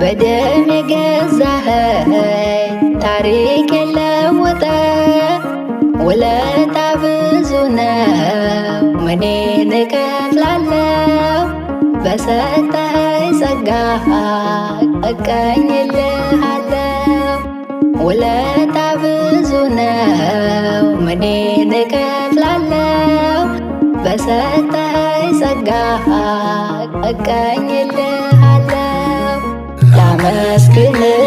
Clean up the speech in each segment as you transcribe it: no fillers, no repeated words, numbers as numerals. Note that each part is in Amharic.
በደም የገዛኸኝ ታሪክ የለወጠ ውለታ ብዙ ነው ምኔን እከፍላለሁ በሰጠኸኝ ጸጋ እቀኝልሃለሁ ውለታ ብዙ ነው ምኔን እከፍላለሁ በሰጠኸኝ ጸጋ እቀኝልሃለሁ ላመስግንህ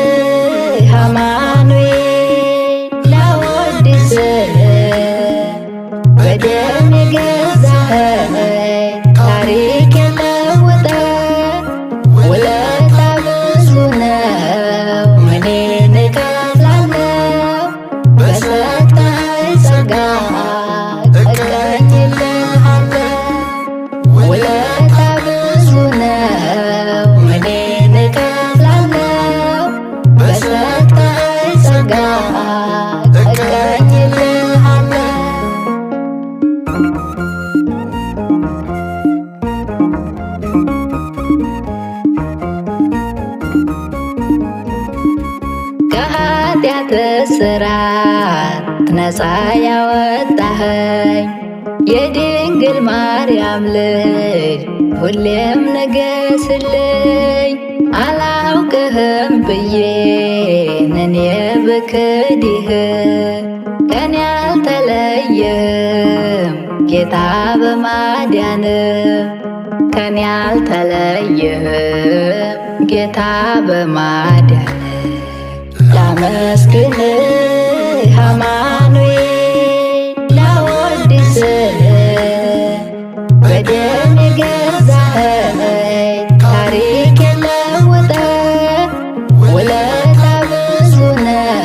አማኑኤል ላወድስህ በደም የገዛኸኝ ታሪክ የለወጠ ውለታ ብዙ ነው ምኔን እከፍላለሁ በሰጠኸኝ ጸጋ እቀኝልሃለሁ ውለታ ብዙ ነው ምኔን እከፍላለሁ በሰጠኸኝ ጸጋ እቀኝልሃለሁ ከኃጢአት እስራት ነፃ ያወጣኸኝ የድንግል ማርያም ልጅ ሁሌም ንገስልኝ አላውቅህም ብዬ እኔ ብክድህ ከኔ አልተለየህም ጌታ በማዳን ከኔ አልተለየህም ጌታ በማዳን ላመስግንህ አማኑኤል ላወድስህ በደም የገዛኸኝ ታሪክ የለወጠ ውለታ ብዙ ነው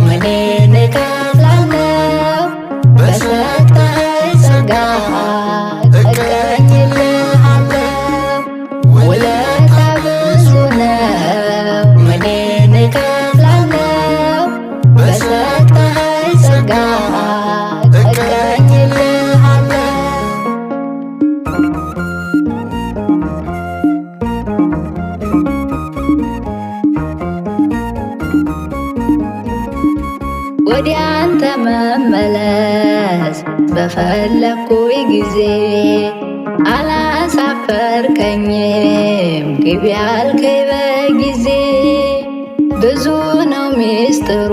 ምኔን እከፍላለሁ በሰጠኸኝ ጸጋ እቀኝልሃለሁ ውለታ ብዙ ነው ምኔን እከፍላለሁ በሰጠኸኝ ጸጋ እቀኝልሃለሁ ወደ አንተ መመለስ በፈለኩኝ ጊዜ አላሳፈርከኝም ግቢ ያልከኝ በጊዜ ብዙ ነው ሚስጥሩ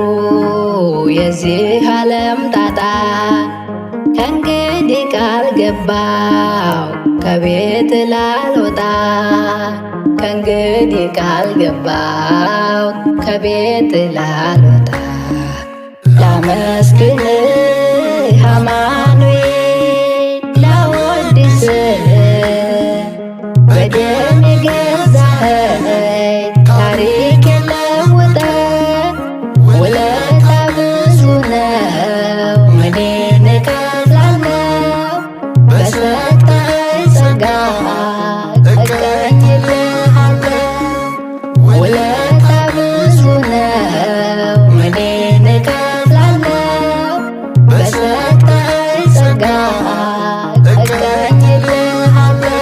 የዚህ ዓለም ጣጣ ከእንግዲህ ቃል ገባው ከቤት ላልወጣ ከእንግዲህ ቃል ገባው ከቤት ላልወጣ ላመስግንህ አማኑኤል ላወድስህ በደም የገዛኸኝ ታሪክ የለወጠ ውለታ ብዙ ነው ምኔን እከፍላለሁ በሰጠኸኝ ጸጋ እቀኝልሃለሁ ውለታ ብዙ ነው ምኔን እከፍላለሁ በሰጠኸኝ ጸጋ እቀኝልሃለሁ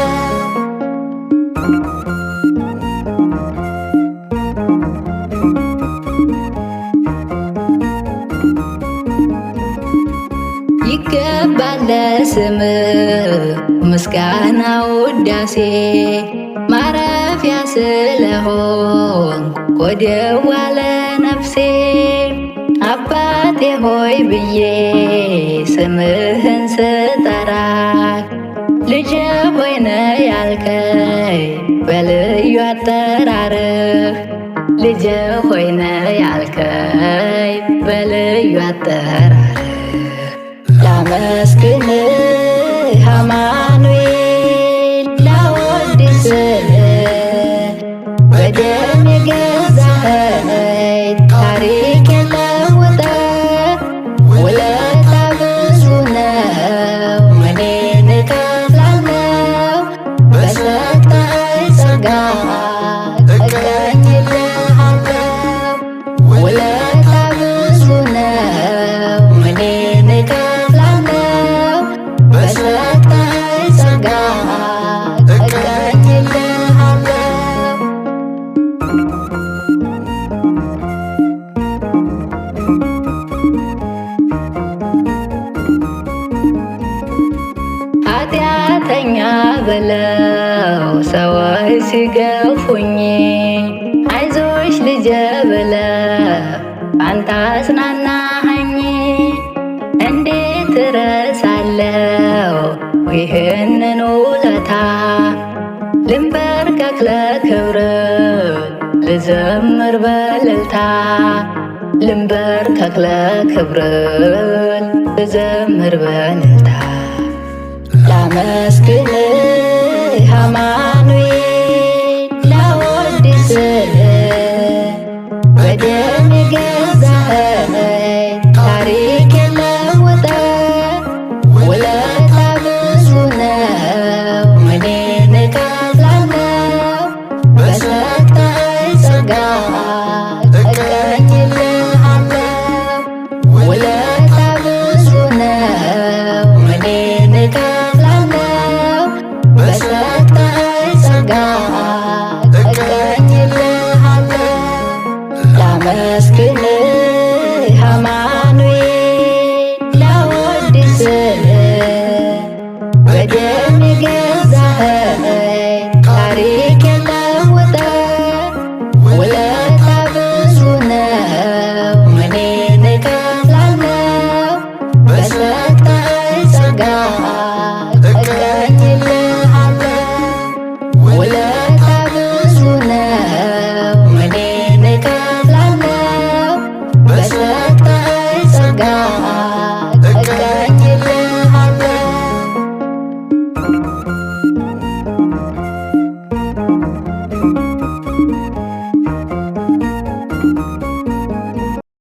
ይገባል ለስምህ ምስጋና ውዳሴ ማረፊያ ስለሆንኩ ወደዋ ለነፍሴ አባቴ ሆይ ብዬ ስምህን ስጠራህ ልጄ ሆይ ነህ ያልከኝ በልዩ አጠራርህ ልጄ ሆይ ነህ ያልከኝ በልዩ አጠራርህ ላመስግንህ አማኑኤል ላወድስህ በደም የገዛኸኝ ታሪክ የለወጠ ውለታ ብዙ ነው ምኔን እከፍላለሁ በሰጠኸኝ ጸጋ እቀኝልሃለሁ ውለታ ብዙ ነው ምኔን እከፍላለሁ በሰጠኸኝ ጸጋ እቀኝልሃለሁ ሰዎች ሲገፉኝ አይዞሽ ልጄ ብለህ አንተ አጽናናኸኝ። እንዴት እረሳለሁ ይህንን ውለታ? ልንበርከክ ለክብርህ ልዘምር በእልልታ። ልንበርከክ ለክብርህ ልዘምር በእልልታ። ላመስግንህ አማኑኤል ላወድስህ በደም የገዛኸኝ ታሪኬን ለውጠህ። ውለታ ብዙ ነው ምኔን እከፍላለሁ? በሰጠኸኝ ጸጋ እቀኝልሃለሁ። ውለታ ብዙ ነው ምኔን እከፍላለሁ? በሰጠኸኝ ጸጋ